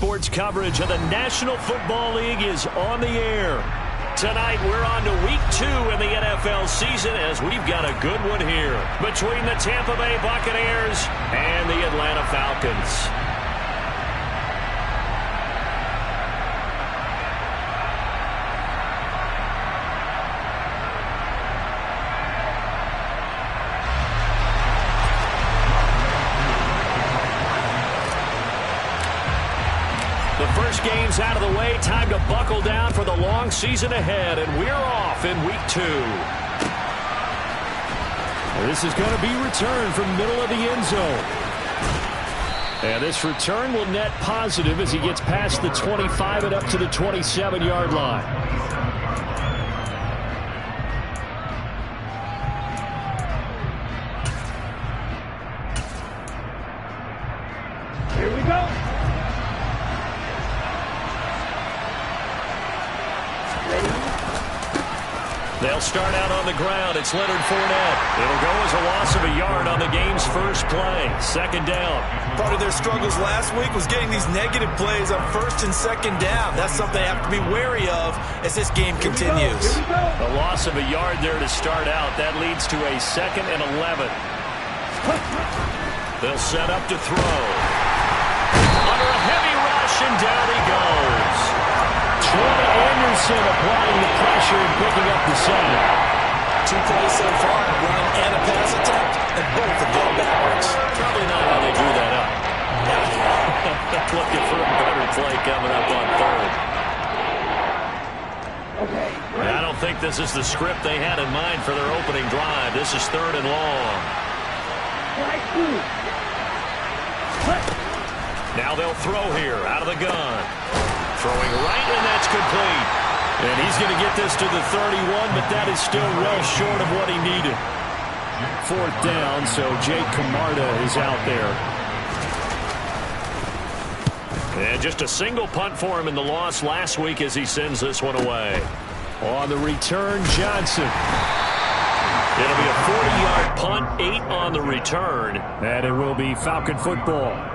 Sports coverage of the National Football League is on the air. Tonight, we're on to Week 2 in the NFL season as we've got a good one here between the Tampa Bay Buccaneers and the Atlanta Falcons. Games out of the way, time to buckle down for the long season ahead, and we're off in Week 2. This is going to be returned from middle of the end zone. And this return will net positive as he gets past the 25 and up to the 27-yard line. They'll start out on the ground. It's Leonard Fournette. It'll go as a loss of a yard on the game's first play. Second down. Part of their struggles last week was getting these negative plays on first and second down. That's something they have to be wary of as this game continues. A loss of a yard there to start out. That leads to a 2nd and 11. They'll set up to throw. Under a heavy rush, and down he goes. Troy Anderson applying the pressure and picking up the 7. 2 plays so far, a run and a pass attempt, and both have gone backwards. Probably not how they drew that up. Looking for a better play coming up on 3rd. I don't think this is the script they had in mind for their opening drive. This is 3rd and long. Now they'll throw here out of the gun. Throwing right, and that's complete. And he's going to get this to the 31, but that is still well short of what he needed. 4th down, so Jake Camarda is out there. And just a single punt for him in the loss last week as he sends this one away. On the return, Johnson. It'll be a 40-yard punt, 8 on the return, and it will be Falcon football.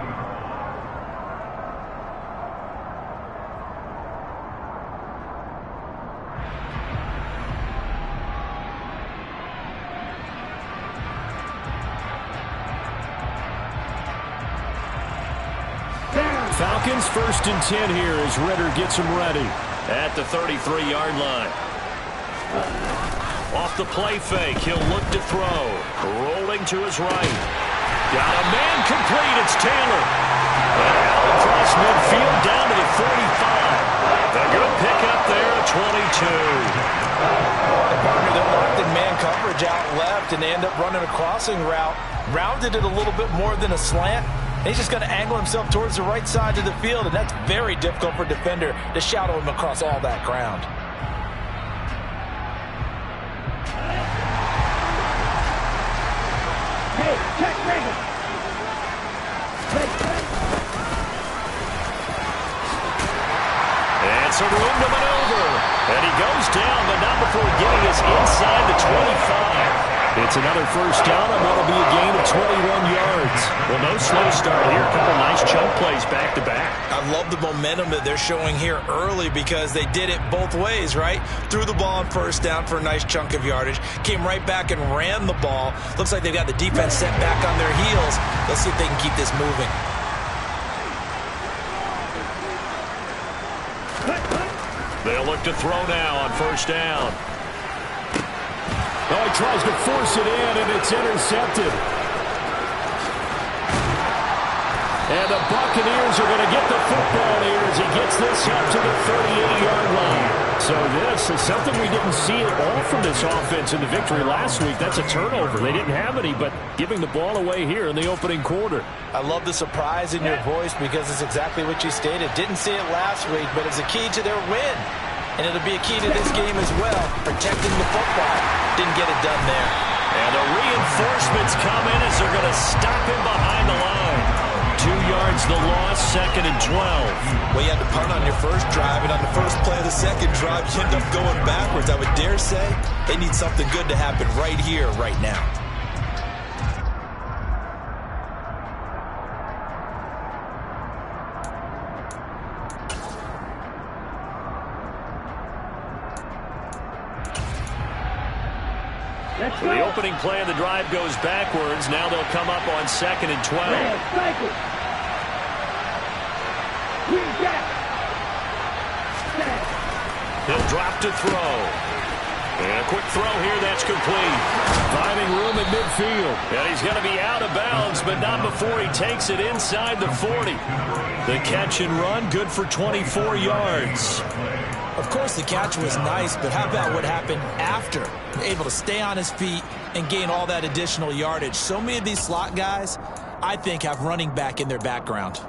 Falcons 1st and 10 here as Ritter gets him ready at the 33-yard line. Off the play fake, he'll look to throw. Rolling to his right. Got a man complete, it's Taylor. Across midfield down to the 45. A good pickup there at 22. Partner, they're locked in man coverage out left, and they end up running a crossing route. Rounded it a little bit more than a slant. He's just going to angle himself towards the right side of the field, and that's very difficult for a defender to shadow him across all that ground. Hey, check, Reagan. And some room to maneuver. And he goes down, but not before getting us inside the 25. It's another 1st down on what will be a gain of 21 yards. Well, no slow start here. A couple nice chunk plays back-to-back. I love the momentum that they're showing here early because they did it both ways, right? Threw the ball on 1st down for a nice chunk of yardage. Came right back and ran the ball. Looks like they've got the defense set back on their heels. Let's see if they can keep this moving. They'll look to throw now on 1st down. Oh, he tries to force it in, and it's intercepted. And the Buccaneers are going to get the football here as he gets this up to the 38-yard line. So this is something we didn't see at all from this offense in the victory last week. That's a turnover. They didn't have any, but giving the ball away here in the opening quarter. I love the surprise in your voice because it's exactly what you stated. Didn't see it last week, but it's a key to their win. And it'll be a key to this game as well, protecting the football. Didn't get it done there. And the reinforcements come in as they're going to stop him behind the line. 2 yards the loss, 2nd and 12. Well, you had to punt on your first drive, and on the first play of the second drive, you end up going backwards. I would dare say they need something good to happen right here, right now. So the opening play of the drive goes backwards. Now they'll come up on 2nd and 12. He'll drop to throw. And a quick throw here, that's complete. Finding room at midfield. And he's going to be out of bounds, but not before he takes it inside the 40. The catch and run, good for 24 yards. Of course, the catch was nice, but how about what happened after? Able to stay on his feet and gain all that additional yardage. So many of these slot guys, I think, have running back in their background.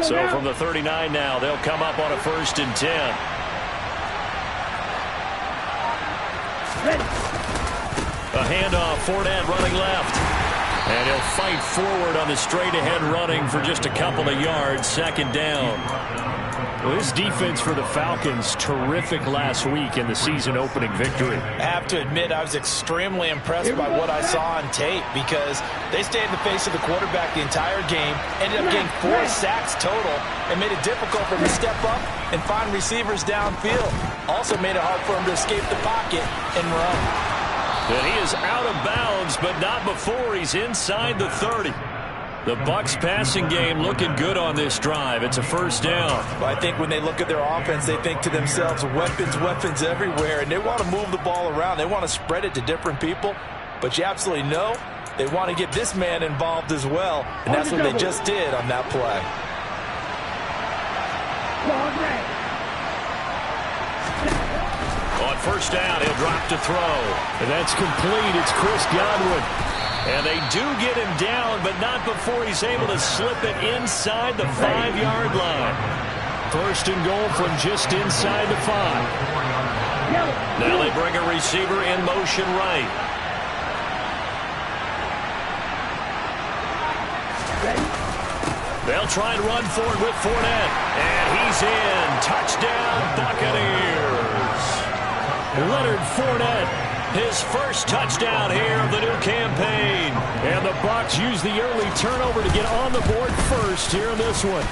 So from the 39 now, they'll come up on a 1st and 10. A handoff, Fournette running left. And he'll fight forward on the straight-ahead running for just a couple of yards, 2nd down. Well, this defense for the Falcons, terrific last week in the season-opening victory. I have to admit, I was extremely impressed by what I saw on tape because they stayed in the face of the quarterback the entire game, ended up getting 4 sacks total, and made it difficult for him to step up and find receivers downfield. Also made it hard for him to escape the pocket and run. And he is out of bounds, but not before he's inside the 30. The Bucs passing game looking good on this drive. It's a 1st down. Well, I think when they look at their offense, they think to themselves, weapons, weapons everywhere, and they want to move the ball around. They want to spread it to different people, but you absolutely know they want to get this man involved as well, and that's what they just did on that play. On 1st down, he'll drop to throw. And that's complete. It's Chris Godwin. And they do get him down, but not before he's able to slip it inside the 5-yard line. 1st and goal from just inside the 5. Now they bring a receiver in motion right. They'll try and run for it with Fournette. And he's in. Touchdown, Buccaneers. Leonard Fournette. His first touchdown here of the new campaign. And the Bucs use the early turnover to get on the board first here in this one.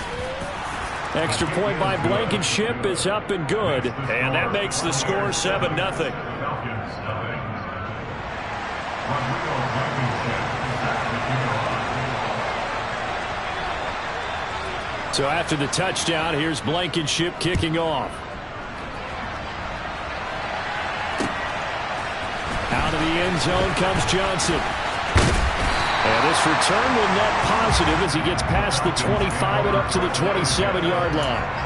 Extra point by Blankenship is up and good. And that makes the score 7-0. So after the touchdown, here's Blankenship kicking off. Out of the end zone comes Johnson. And this return will net positive as he gets past the 25 and up to the 27-yard line.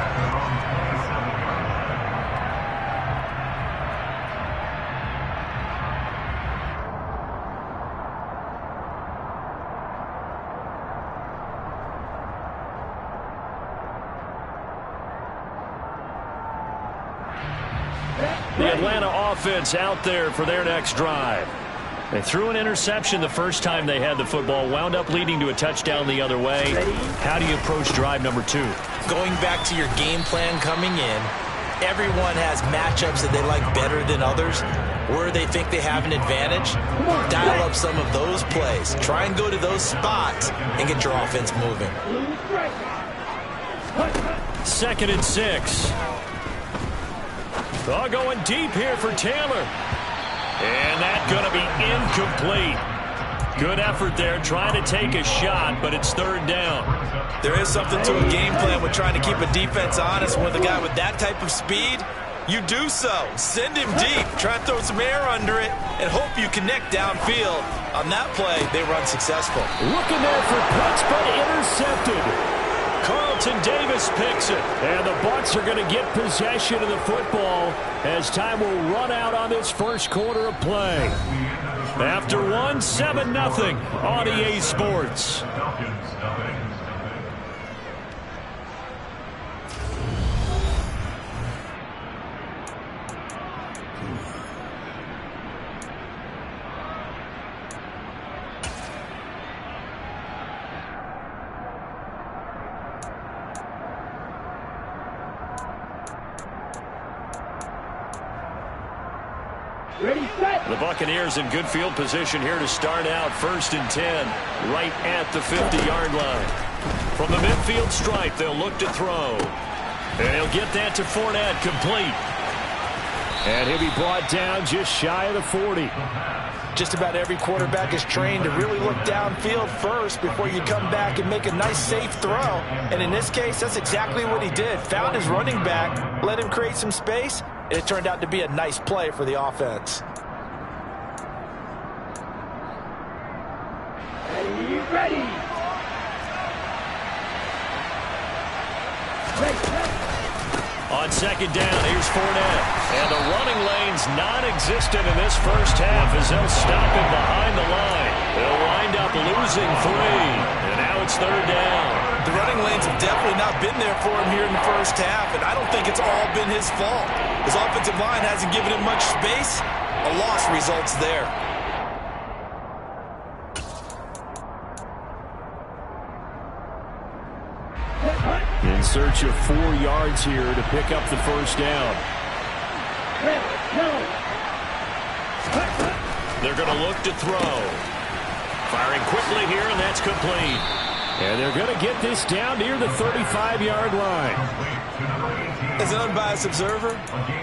The Atlanta offense out there for their next drive. They threw an interception the first time they had the football, wound up leading to a touchdown the other way. How do you approach drive number 2? Going back to your game plan coming in, everyone has matchups that they like better than others, where they think they have an advantage. Dial up some of those plays. Try and go to those spots and get your offense moving. 2nd and 6. Oh, going deep here for Taylor. And that's going to be incomplete. Good effort there, trying to take a shot, but it's 3rd down. There is something to a game plan with trying to keep a defense honest. With a guy with that type of speed, you do so. Send him deep, try and throw some air under it, and hope you connect downfield. On that play, they run successful. Looking there for Pitts, but intercepted. Carlton Davis picks it. And the Bucs are going to get possession of the football as time will run out on this first quarter of play. After 7-0 on EA Sports. The Buccaneers in good field position here to start out 1st and 10, right at the 50-yard line. From the midfield stripe, they'll look to throw. And he'll get that to Fournette, complete. And he'll be brought down just shy of the 40. Just about every quarterback is trained to really look downfield first before you come back and make a nice, safe throw. And in this case, that's exactly what he did. Found his running back, let him create some space, and it turned out to be a nice play for the offense. Ready. On 2nd down, here's Fournette. And the running lane's non-existent in this first half as they'll stop him behind the line. They'll wind up losing 3. And now it's 3rd down. The running lanes have definitely not been there for him here in the first half, and I don't think it's all been his fault. His offensive line hasn't given him much space. A loss results there. In search of 4 yards here to pick up the first down. They're going to look to throw. Firing quickly here, and that's complete. And they're going to get this down near the 35-yard line. As an unbiased observer,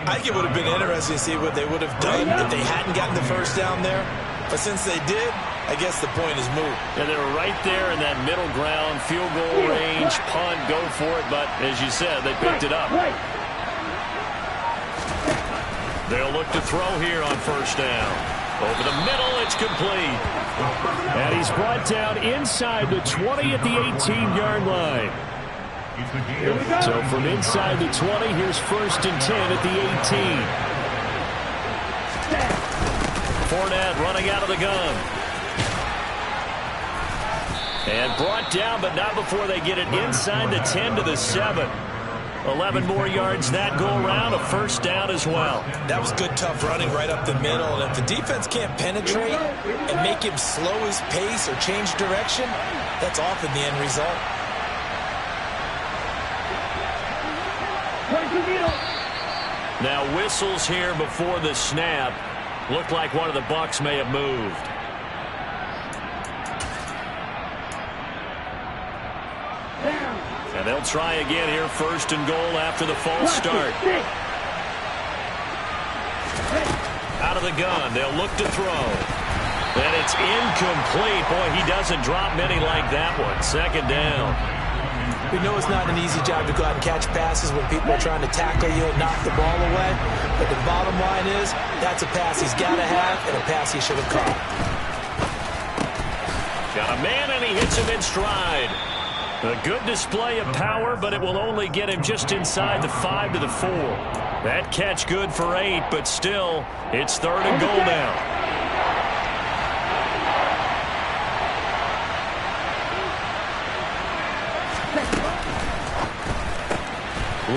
I think it would have been interesting to see what they would have done if they hadn't gotten the first down there. But since they did, I guess the point is moot. And they were right there in that middle ground, field goal range, punt, go for it. But as you said, they picked it up. They'll look to throw here on 1st down. Over the middle, it's complete. And he's brought down inside the 20 at the 18-yard line. So from inside the 20, here's 1st and 10 at the 18. Fournette running out of the gun. And brought down, but not before they get it inside the 10 to the 7. 11 more yards that go around, a 1st down as well. That was good, tough running right up the middle. And if the defense can't penetrate and make him slow his pace or change direction, that's often the end result. Now whistles here before the snap. Looked like one of the Bucs may have moved. And they'll try again here, 1st and goal after the false start. Out of the gun, they'll look to throw. And it's incomplete. Boy, he doesn't drop many like that one. 2nd down. We know it's not an easy job to go out and catch passes when people are trying to tackle you and knock the ball away. But the bottom line is, that's a pass he's got to have and a pass he should have caught. Got a man, and he hits him in stride. A good display of power, but it will only get him just inside the 5 to the 4. That catch good for 8, but still, it's 3rd and goal now.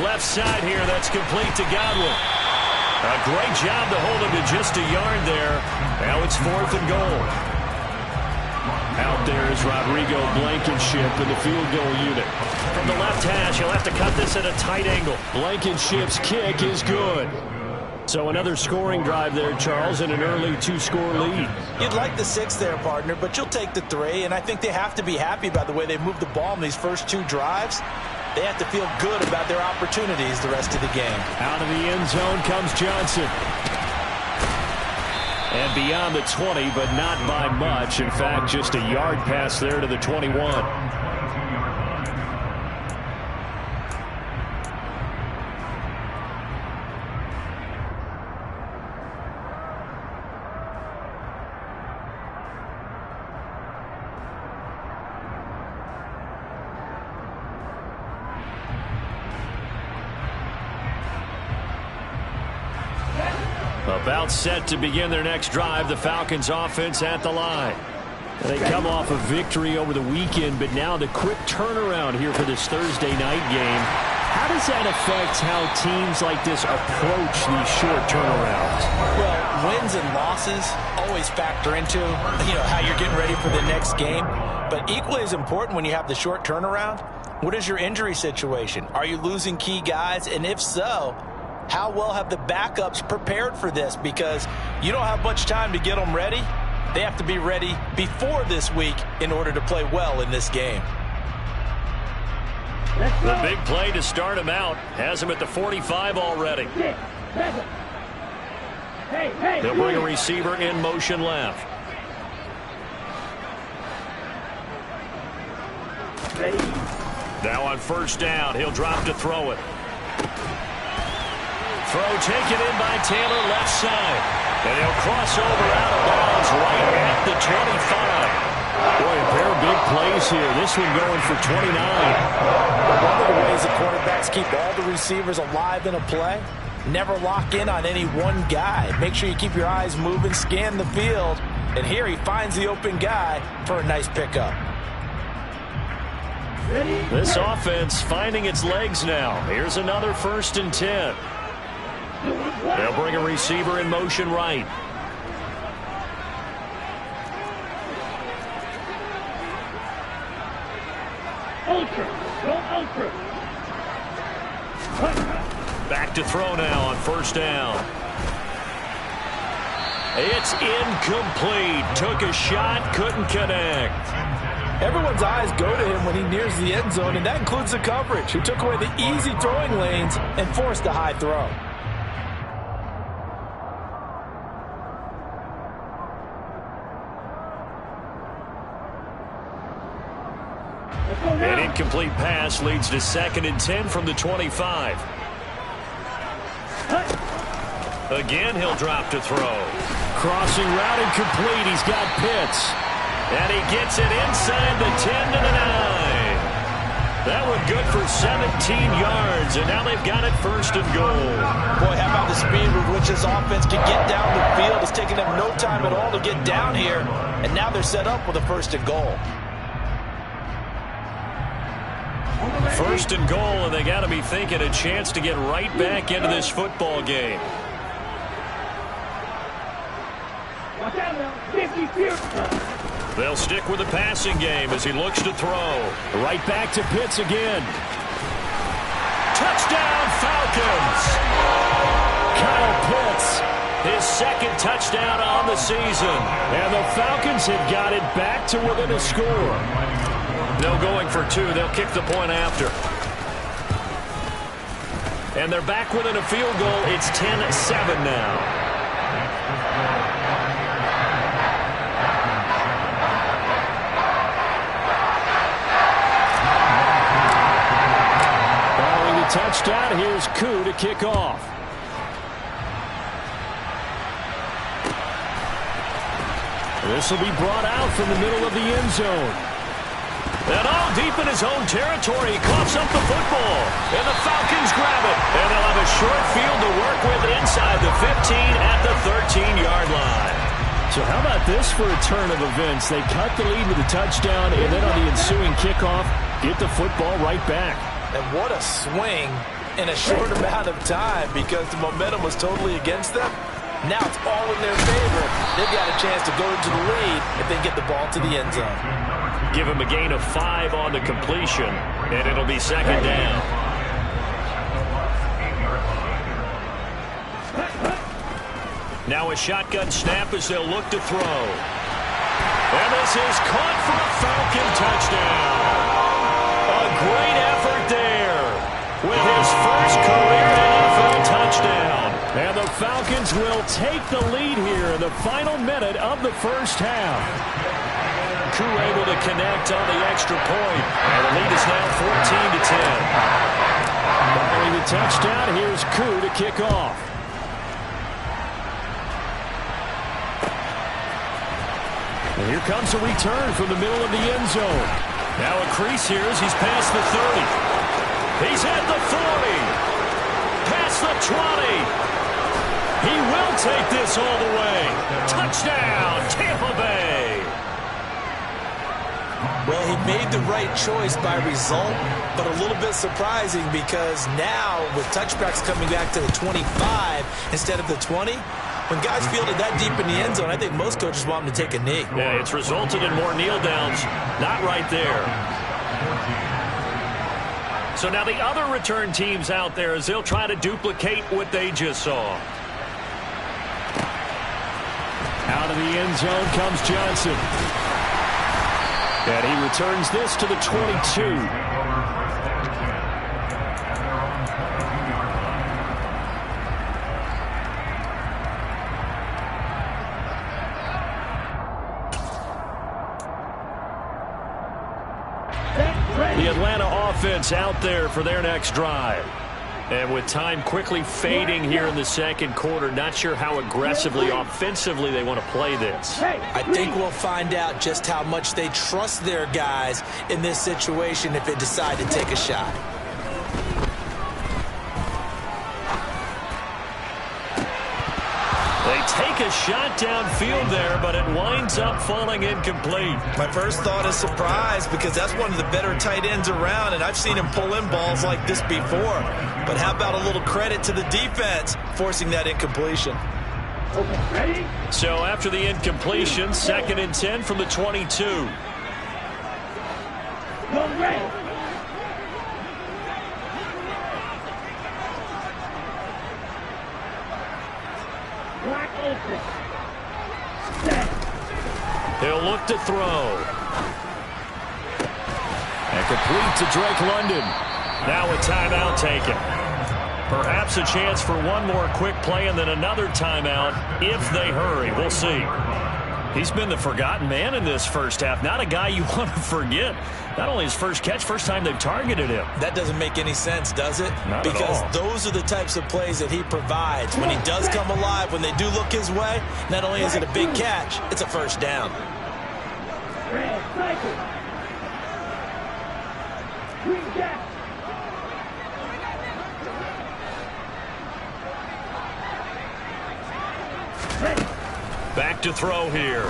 Left side here, that's complete to Godwin. A great job to hold him to just a yard there. Now it's 4th and goal. Out there is Rodrigo Blankenship in the field goal unit. From the left hash, he'll have to cut this at a tight angle. Blankenship's kick is good. So another scoring drive there, Charles, and an early 2-score lead. You'd like the 6 there, partner, but you'll take the 3, and I think they have to be happy about the way they moved the ball in these first 2 drives. They have to feel good about their opportunities the rest of the game. Out of the end zone comes Johnson. And beyond the 20, but not by much. In fact, just a yard pass there to the 21. About set to begin their next drive, the Falcons offense at the line. They come off a victory over the weekend, but now the quick turnaround here for this Thursday night game. How does that affect how teams like this approach these short turnarounds? Well, wins and losses always factor into, how you're getting ready for the next game. But equally as important when you have the short turnaround, what is your injury situation? Are you losing key guys? And if so, How well have the backups prepared for this? Because you don't have much time to get them ready. They have to be ready before this week in order to play well in this game. The big play to start him out has him at the 45 already. They'll bring a receiver in motion left. Now on first down, he'll drop to throw it. Throw taken in by Taylor left side. And he'll cross over out of bounds right at the 25. Boy, a pair of big plays here. This one going for 29. One of the ways the quarterbacks keep all the receivers alive in a play, never lock in on any one guy. Make sure you keep your eyes moving, scan the field. And here he finds the open guy for a nice pickup. This offense finding its legs now. Here's another 1st and 10. They'll bring a receiver in motion right. Back to throw now on first down. It's incomplete. Took a shot, couldn't connect. Everyone's eyes go to him when he nears the end zone, and that includes the coverage, who took away the easy throwing lanes and forced a high throw. An incomplete pass leads to 2nd and 10 from the 25. Again, he'll drop to throw. Crossing route incomplete. He's got Pitts. And he gets it inside the 10 to the 9. That one good for 17 yards, and now they've got it 1st and goal. Boy, how about the speed with which this offense can get down the field? It's taken them no time at all to get down here, and now they're set up with a 1st and goal. 1st and goal, and they got to be thinking a chance to get right back into this football game. They'll stick with the passing game as he looks to throw. Right back to Pitts again. Touchdown, Falcons! Kyle Pitts, his 2nd touchdown on the season. And the Falcons have got it back to within a score. No going for 2. They'll kick the point after. And they're back within a field goal. It's 10-7 now. Touchdown. Here's Koo to kick off. This will be brought out from the middle of the end zone. And all deep in his own territory. He coughs up the football. And the Falcons grab it. And they'll have a short field to work with inside the 15 at the 13-yard line. So how about this for a turn of events? They cut the lead with a touchdown, and then on the ensuing kickoff, get the football right back. And what a swing in a short amount of time, because the momentum was totally against them. Now it's all in their favor. They've got a chance to go into the lead if they get the ball to the end zone. Give him a gain of 5 on the completion, and it'll be 2nd down. Now a shotgun snap as they'll look to throw. And this is caught for a Falcon touchdown. A great effort there with his first career NFL touchdown. And the Falcons will take the lead here in the final minute of the first half. Koo able to connect on the extra point. And the lead is now 14-10. Following the touchdown, here's Koo to kick off. And here comes a return from the middle of the end zone. Now a crease here as he's past the 30. He's at the 40. Past the 20. He will take this all the way. Touchdown, Tampa Bay. Well, he made the right choice by result, but a little bit surprising because now with touchbacks coming back to the 25 instead of the 20, when guys fielded that deep in the end zone, I think most coaches want them to take a knee. Yeah, it's resulted in more kneel downs. Not right there. So now the other return teams out there as they'll try to duplicate what they just saw. Out of the end zone comes Johnson. And he returns this to the 22. The Atlanta offense out there for their next drive. And with time quickly fading here in the second quarter, not sure how aggressively, offensively they want to play this. I think we'll find out just how much they trust their guys in this situation if they decide to take a shot. They take a shot downfield there, but it winds up falling incomplete. My first thought is surprise because that's one of the better tight ends around, and I've seen him pull in balls like this before. But how about a little credit to the defense forcing that incompletion? Okay, ready? So after the incompletion, 2nd and 10 from the 22. Go ready. He'll look to throw. And complete to Drake London. Now a timeout taken. Perhaps a chance for one more quick play and then another timeout if they hurry. We'll see. He's been the forgotten man in this first half. Not a guy you want to forget. Not only his first catch, first time they've targeted him. That doesn't make any sense, does it? Not because at all. Those are the types of plays that he provides. When he does come alive, when they do look his way, not only is it a big catch, it's a first down. Red cycle. Green jack. Ready. Back to throw here.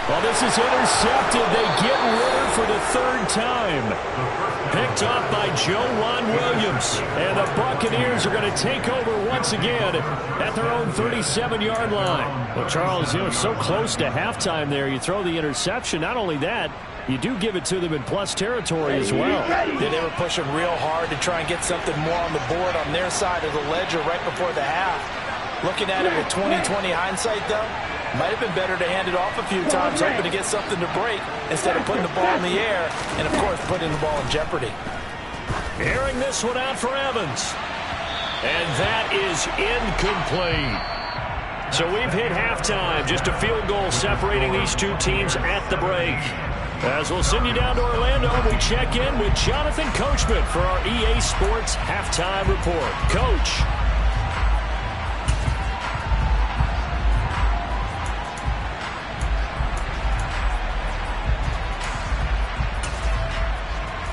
Well, this is intercepted. They get rid for the 3rd time. Picked off by Joejuan Williams. And the Buccaneers are going to take over once again at their own 37-yard line. Well, Charles, so close to halftime there. You throw the interception. Not only that, you do give it to them in plus territory as well. Yeah, they were pushing real hard to try and get something more on the board on their side of the ledger right before the half. Looking at it with 20/20 hindsight, though, might have been better to hand it off a few times, hoping to get something to break instead of putting the ball in the air and, of course, putting the ball in jeopardy. Airing this one out for Evans. And that is incomplete. So we've hit halftime. Just a field goal separating these two teams at the break. As we'll send you down to Orlando, we check in with Jonathan Coachman for our EA Sports Halftime Report. Coach.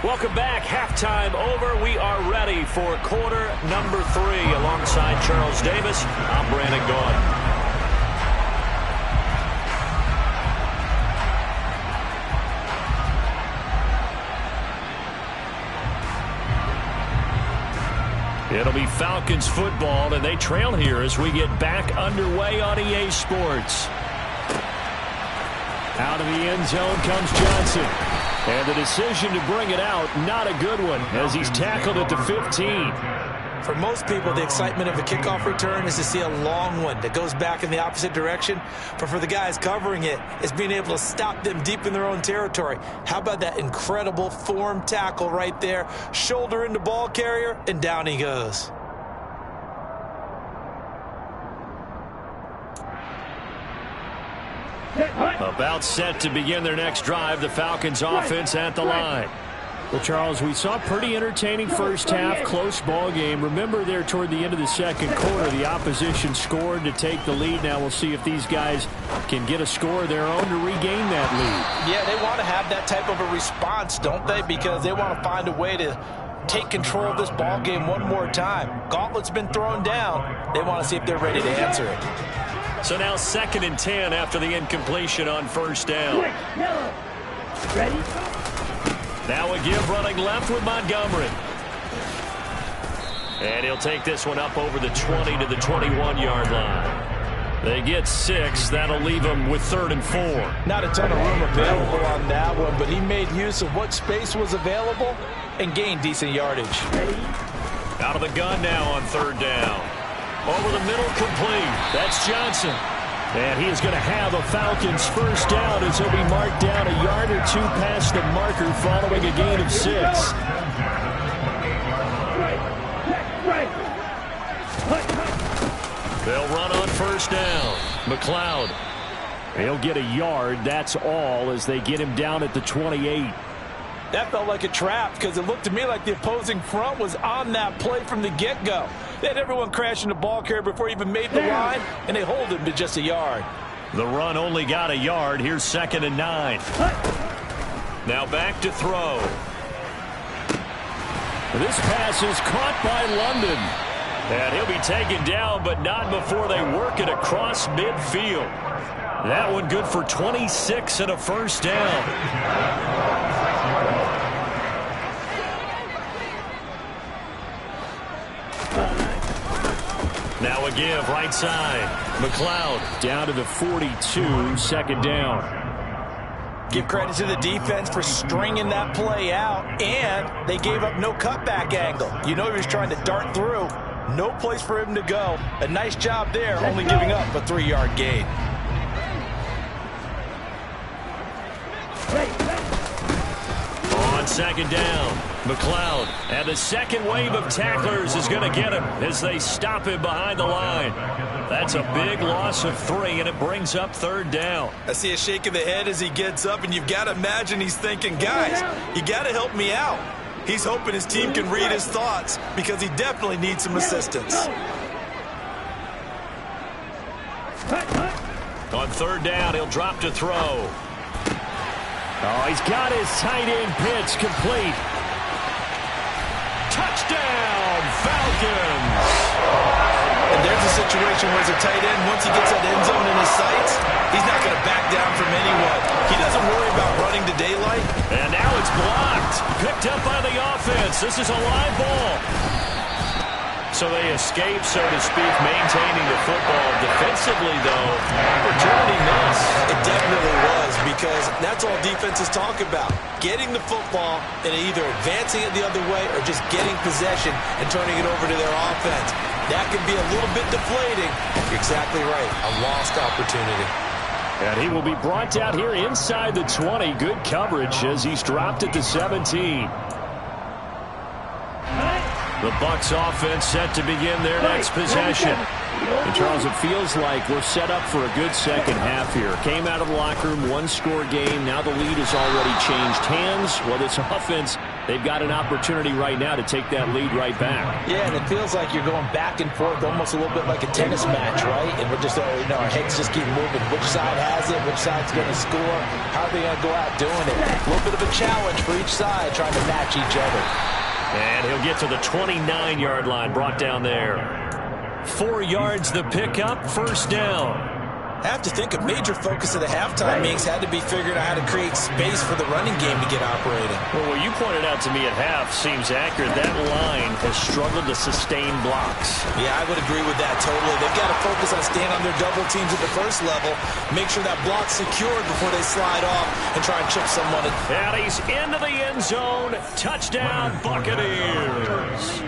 Welcome back. Halftime over. We are ready for quarter number 3. Alongside Charles Davis, I'm Brandon Gaudin. It'll be Falcons football, and they trail here as we get back underway on EA Sports. Out of the end zone comes Johnson. And the decision to bring it out, not a good one, as he's tackled at the 15. For most people, the excitement of a kickoff return is to see a long one that goes back in the opposite direction. But for the guys covering it, it's being able to stop them deep in their own territory. How about that incredible form tackle right there? Shoulder into ball carrier, and down he goes. About set to begin their next drive, the Falcons offense at the line. Well, Charles, we saw a pretty entertaining first half, close ball game. Remember there toward the end of the second quarter, the opposition scored to take the lead. Now we'll see if these guys can get a score of their own to regain that lead. Yeah, they want to have that type of a response, don't they? Because they want to find a way to take control of this ball game one more time. Gauntlet's been thrown down. They want to see if they're ready to answer it. So now 2nd and 10 after the incompletion on first down. Ready? Now a give running left with Montgomery. And he'll take this one up over the 20 to the 21-yard line. They get 6. That'll leave them with 3rd and 4. Not a ton of room available on that one, but he made use of what space was available and gained decent yardage. Out of the gun now on 3rd down. Over the middle, complete. That's Johnson. And he is going to have a Falcons first down as he'll be marked down a yard or 2 past the marker following a gain of 6. They'll run on first down. McLeod. He'll get a yard. That's all as they get him down at the 28. That felt like a trap because it looked to me like the opposing front was on that play from the get-go. They had everyone crashing the ball carrier before he even made the line, and they hold him to just a yard. The run only got a yard. Here's 2nd and 9. Now back to throw. This pass is caught by London. And he'll be taken down, but not before they work it across midfield. That one good for 26 and a first down. Now a give right side. McLeod down to the 42, 2nd down. Give credit to the defense for stringing that play out, and they gave up no cutback angle. You know he was trying to dart through. No place for him to go. A nice job there, only giving up a 3-yard gain. On 2nd down, McLeod. And the second wave of tacklers is going to get him as they stop him behind the line. That's a big loss of 3, and it brings up 3rd down. I see a shake of the head as he gets up, and you've got to imagine he's thinking, guys, you got to help me out. He's hoping his team can read his thoughts because he definitely needs some assistance. On 3rd down, he'll drop to throw. Oh, he's got his tight end pitch complete. Touchdown, Falcons! And there's a situation where as a tight end, once he gets that end zone in his sights, he's not going to back down from anyone. He doesn't worry about running to daylight. And now it's blocked. Picked up by the offense. This is a live ball. So they escape, so to speak, maintaining the football. Defensively, though, opportunity miss. It definitely was, because that's all defenses talk about. Getting the football and either advancing it the other way or just getting possession and turning it over to their offense. That can be a little bit deflating. You're exactly right. A lost opportunity. And he will be brought down here inside the 20. Good coverage as he's dropped at the 17. The Bucs offense set to begin their next possession. And Charles, it feels like we're set up for a good second half here. Came out of the locker room, 1-score game. Now the lead has already changed hands. Well, this offense, they've got an opportunity right now to take that lead right back. Yeah, and it feels like you're going back and forth almost a little bit like a tennis match, right? And we're just, our heads just keep moving. Which side has it? Which side's going to score? How are they going to go out doing it? A little bit of a challenge for each side trying to match each other. And he'll get to the 29-yard line, brought down there. 4 yards the pickup, first down. I have to think a major focus of the halftime meetings had to be figuring out how to create space for the running game to get operating. Well, what you pointed out to me at half seems accurate. That line has struggled to sustain blocks. Yeah, I would agree with that totally. They've got to focus on staying on their double teams at the first level, make sure that block's secured before they slide off and try and chip someone. And he's into the end zone. Touchdown, Buccaneers.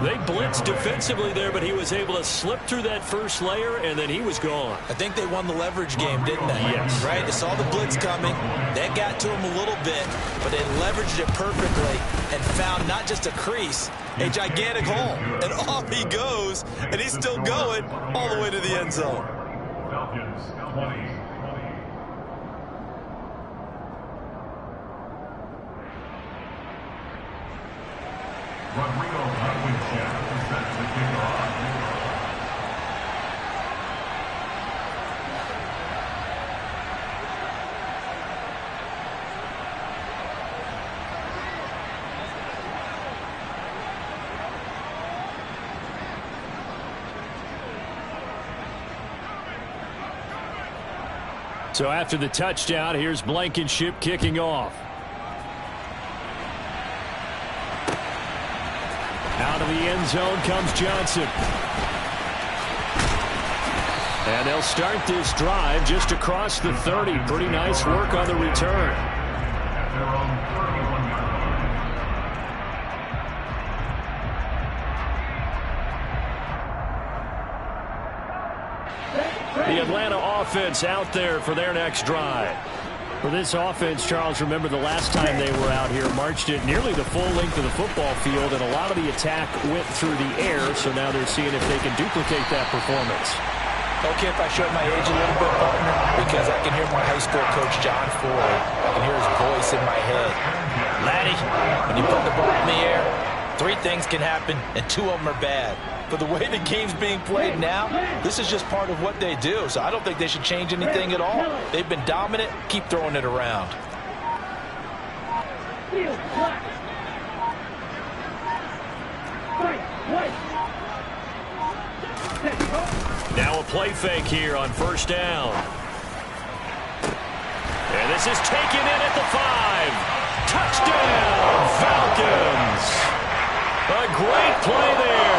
They blitzed defensively there, but he was able to slip through that first layer, and then he was gone. I think they won the leverage game, didn't they? Yes. Right? They saw the blitz coming. That got to him a little bit, but they leveraged it perfectly and found not just a crease, a gigantic hole. And off he goes, and he's still going all the way to the end zone. Falcons 20. Rodrigo Hutchinson is set to kick off. So after the touchdown, here's Blankenship kicking off. Out of the end zone comes Johnson. And they'll start this drive just across the 30. Pretty nice work on the return. At their own 31-yard line. The Atlanta offense out there for their next drive. For this offense, Charles, remember the last time they were out here, marched it nearly the full length of the football field, and a lot of the attack went through the air, so now they're seeing if they can duplicate that performance. Okay, if I showed my age a little bit, partner, because I can hear my high school coach, John Ford. I can hear his voice in my head. Laddie, when you put the ball in the air, 3 things can happen, and 2 of them are bad. For the way the game's being played now, this is just part of what they do, so I don't think they should change anything at all. They've been dominant. Keep throwing it around. Now a play fake here on first down. And this is taken in at the 5. Touchdown, Falcons. A great play there.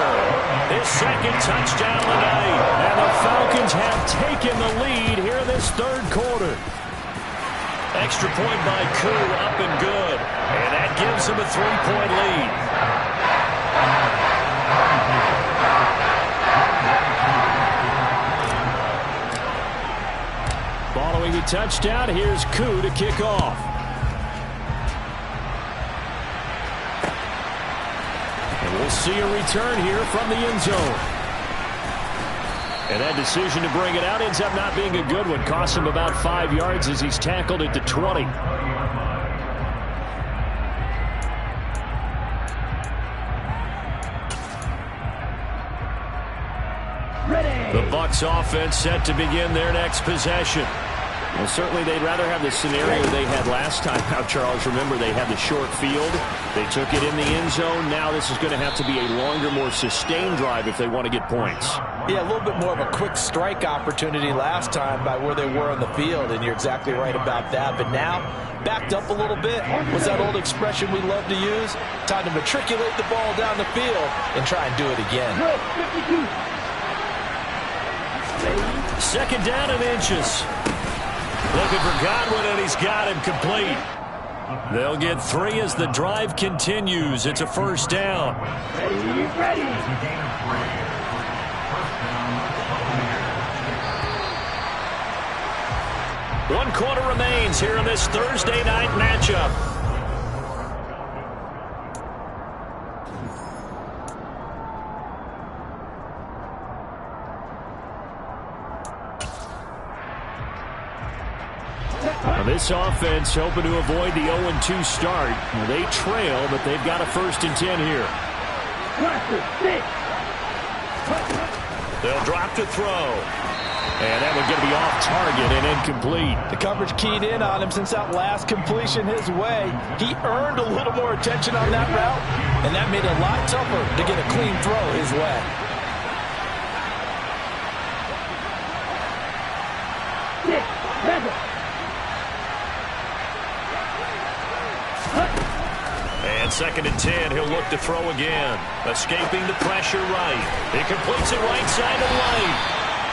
His second touchdown tonight. And the Falcons have taken the lead here in this third quarter. Extra point by Koo, up and good. And that gives him a 3-point lead. Following the touchdown, here's Koo to kick off. And we'll see a return here from the end zone. And that decision to bring it out ends up not being a good one. Costs him about 5 yards as he's tackled at the 20. The Bucs offense set to begin their next possession. Well, certainly they'd rather have the scenario they had last time. Now, Charles, remember they had the short field. They took it in the end zone. Now this is going to have to be a longer, more sustained drive if they want to get points. Yeah, a little bit more of a quick strike opportunity last time by where they were on the field, and you're exactly right about that. But now, backed up a little bit, was that old expression we love to use? Time to matriculate the ball down the field and try and do it again. 2nd down and inches. Looking for Godwin, and he's got him complete. They'll get 3 as the drive continues. It's a first down. Ready. 1 quarter remains here in this Thursday night matchup. This offense hoping to avoid the 0-2 start. They trail, but they've got a 1st and 10 here. They'll drop to throw. And that one going to be off target and incomplete. The coverage keyed in on him since that last completion his way. He earned a little more attention on that route, and that made it a lot tougher to get a clean throw his way. And 2nd and 10, he'll look to throw again. Escaping the pressure right. He completes it right side of lane.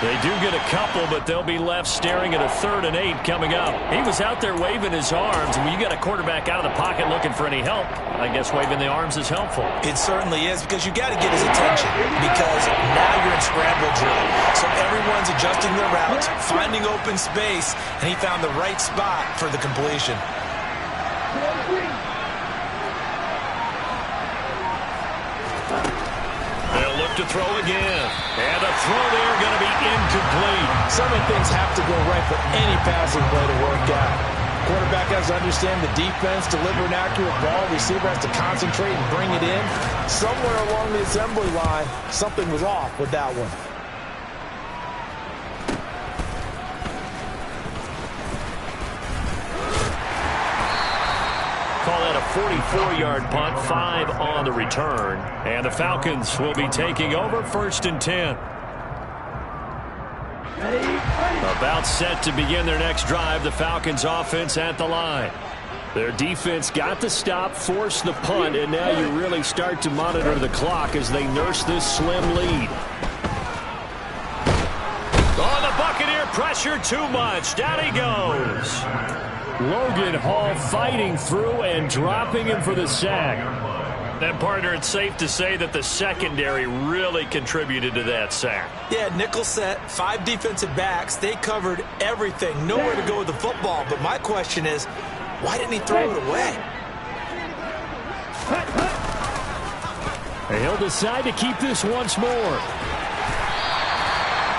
They do get a couple, but they'll be left staring at a 3rd and 8 coming up. He was out there waving his arms, and when you got a quarterback out of the pocket looking for any help, I guess waving the arms is helpful. It certainly is, because you got to get his attention, because now you're in scramble drill. So everyone's adjusting their routes, finding open space, and he found the right spot for the completion. They'll look to throw again. And the throw there going to be incomplete. So many things have to go right for any passing play to work out. Quarterback has to understand the defense, deliver an accurate ball. Receiver has to concentrate and bring it in. Somewhere along the assembly line, something was off with that one. Call that a 44-yard punt, 5 on the return. And the Falcons will be taking over 1st and 10. About set to begin their next drive, the Falcons offense at the line. Their defense got the stop, forced the punt, and now you really start to monitor the clock as they nurse this slim lead. On the pressure too much. Down he goes. Logan Hall fighting through and dropping him for the sack. And, partner, it's safe to say that the secondary really contributed to that sack. Yeah, nickel set, 5 defensive backs. They covered everything. Nowhere to go with the football. But my question is, why didn't he throw it away? He'll decide to keep this once more.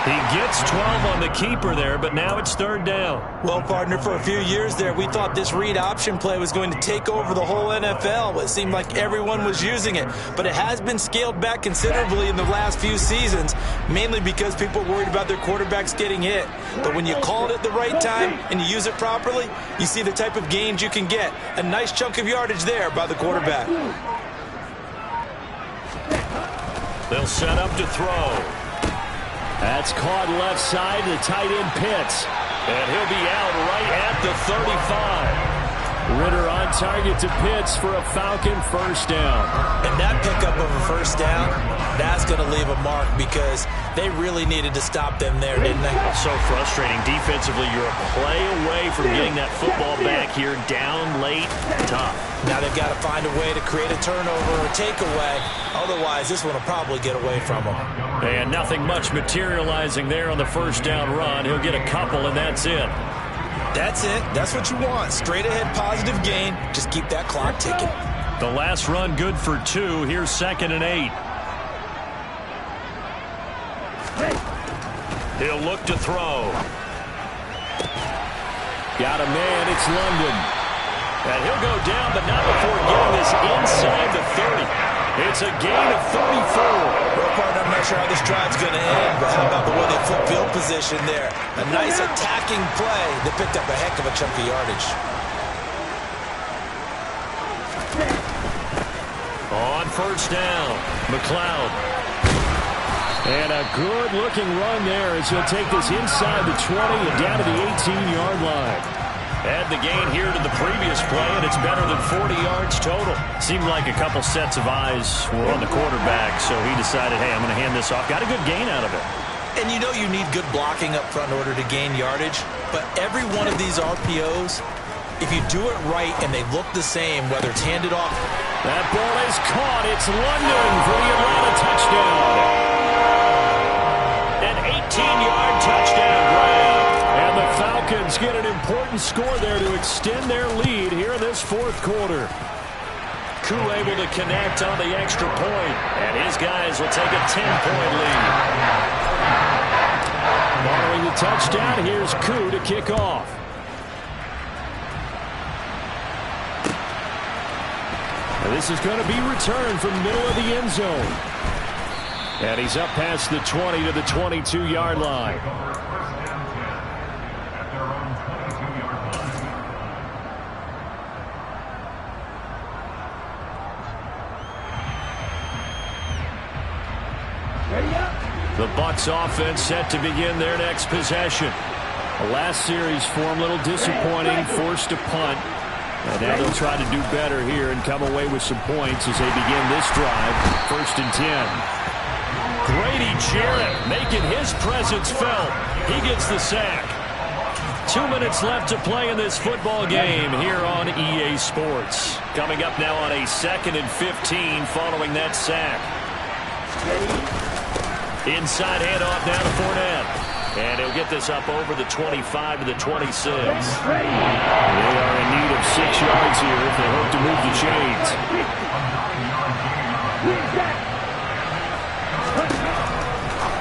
He gets 12 on the keeper there, but now it's 3rd down. Well, partner, for a few years there, we thought this read option play was going to take over the whole NFL. It seemed like everyone was using it, but it has been scaled back considerably in the last few seasons, mainly because people are worried about their quarterbacks getting hit. But when you call it at the right time and you use it properly, you see the type of gains you can get. A nice chunk of yardage there by the quarterback. They'll set up to throw. That's caught left side, the tight end Pitts. And he'll be out right at the 35. Ritter on target to Pitts for a Falcon first down. And that pickup of a first down, that's going to leave a mark because they really needed to stop them there, didn't they? So frustrating. Defensively, you're a play away from getting that football back here. Down late, tough. Now they've got to find a way to create a turnover or takeaway. Otherwise, this one will probably get away from them. And nothing much materializing there on the first down run. He'll get a couple, and that's it. That's it. That's what you want. Straight ahead positive gain. Just keep that clock ticking. The last run good for 2. Here's 2nd and 8. He'll look to throw. Got a man. It's London. And he'll go down, but not before getting this inside the 30. It's a gain of 34. Well, partner, I'm not sure how this drive's going to end, but how about the way they flip field position there? A nice attacking play that picked up a heck of a chunk of yardage. On first down, McLeod. And a good-looking run there as he'll take this inside the 20 and down to the 18-yard line. Add the gain here to the previous play, and it's better than 40 yards total. Seemed like a couple sets of eyes were on the quarterback, so he decided, hey, I'm going to hand this off. Got a good gain out of it. And you know you need good blocking up front in order to gain yardage, but every one of these RPOs, if you do it right and they look the same, whether it's handed off. That ball is caught. It's London for the Atlanta touchdown. An 18-yard touchdown grab. And the Falcons get an important score there to extend their lead here in this 4th quarter. Koo able to connect on the extra point, and his guys will take a 10-point lead. Following the touchdown, here's Koo to kick off. And this is going to be returned from the middle of the end zone. And he's up past the 20 to the 22-yard line. The Bucs offense set to begin their next possession. The last series form a little disappointing, forced a punt. And now they'll try to do better here and come away with some points as they begin this drive. 1st and 10. Grady Jarrett making his presence felt. He gets the sack. 2 minutes left to play in this football game here on EA Sports. Coming up now on a 2nd and 15 following that sack. Inside handoff down to Fournette. And he'll get this up over the 25 to the 26. They are in need of 6 yards here if they hope to move the chains.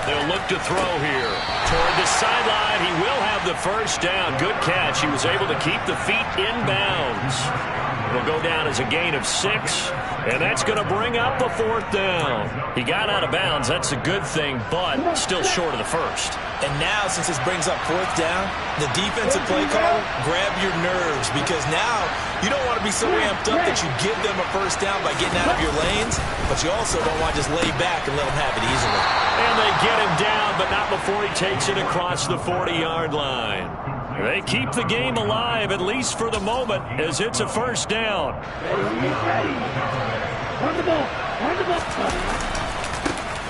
They'll look to throw here. Toward the sideline, he will have the first down. Good catch. He was able to keep the feet in bounds. It'll go down as a gain of 6. And that's going to bring up the 4th down. He got out of bounds. That's a good thing, but still short of the first. And now, since this brings up 4th down, the defensive play caller, grab your nerves, because now you don't want to be so amped up that you give them a first down by getting out of your lanes, but you also don't want to just lay back and let them have it easily. And they get him down, but not before he takes it across the 40-yard line. They keep the game alive, at least for the moment, as it's a first down.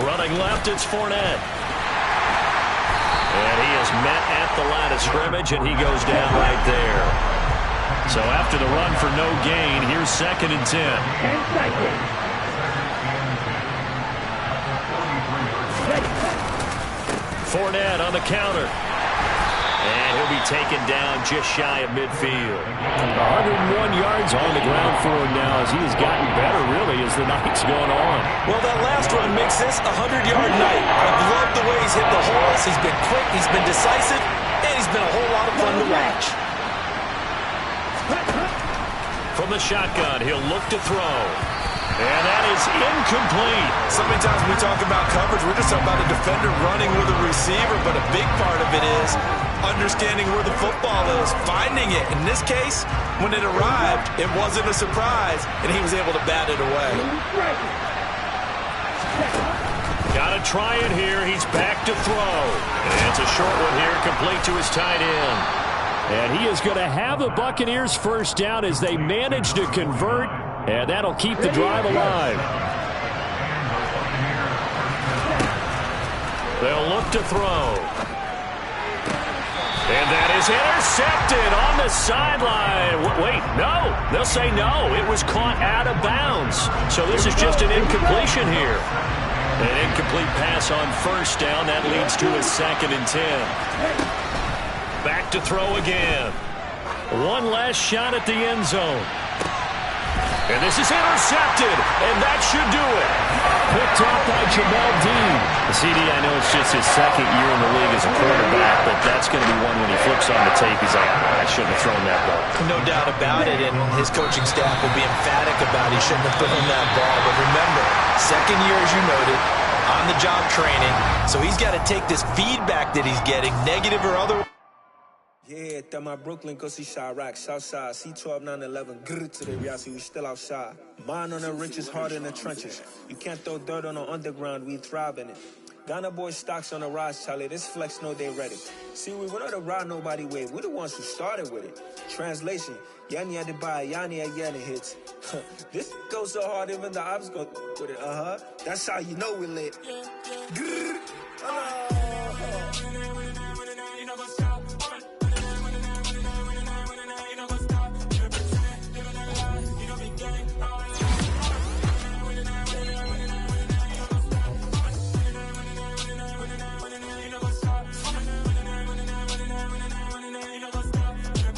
Running left, it's Fournette. And he is met at the line of scrimmage, and he goes down right there. So after the run for no gain, here's 2nd and 10. 10 seconds. Fournette on the counter. And he'll be taken down just shy of midfield. 101 yards on the ground for him now as he has gotten better, really, as the night's gone on. Well, that last run makes this a 100-yard night. I've loved the way he's hit the holes. He's been quick, he's been decisive, and he's been a whole lot of fun to watch. From the shotgun, he'll look to throw. And that is incomplete. So many times when we talk about coverage, we're just talking about a defender running with a receiver, but a big part of it is understanding where the football is, finding it. In this case, when it arrived, it wasn't a surprise, and he was able to bat it away. Got to try it here. He's back to throw. And it's a short one here, complete to his tight end. And he is going to have the Buccaneers first down as they manage to convert. And that'll keep the drive alive. They'll look to throw. And that is intercepted on the sideline. Wait, no. They'll say no. It was caught out of bounds. So this is just an incompletion here. An incomplete pass on first down. That leads to a 2nd and 10. Back to throw again. One last shot at the end zone. And this is intercepted, and that should do it. Picked off by Jamel Dean. CD, I know it's just his 2nd year in the league as a quarterback, but that's going to be one when he flips on the tape. He's like, I shouldn't have thrown that ball. No doubt about it, and his coaching staff will be emphatic about he shouldn't have thrown that ball. But remember, 2nd year, as you noted, on-the-job training, so he's got to take this feedback that he's getting, negative or otherwise. Yeah, that my Brooklyn, go see Chirac, Southside, C12, 911, grrr to the Riasi, we still outside. Mine on the riches, hard in the trenches. You can't throw dirt on the underground, we thrive in it. Ghana boys stocks on the rise, Charlie, this flex know they ready. See, we went on the ride nobody wave, we the ones who started with it. Translation, Yanni had to buy, Yanni again hits. This goes so hard, even the ops go with it, That's how you know we lit. Grrr,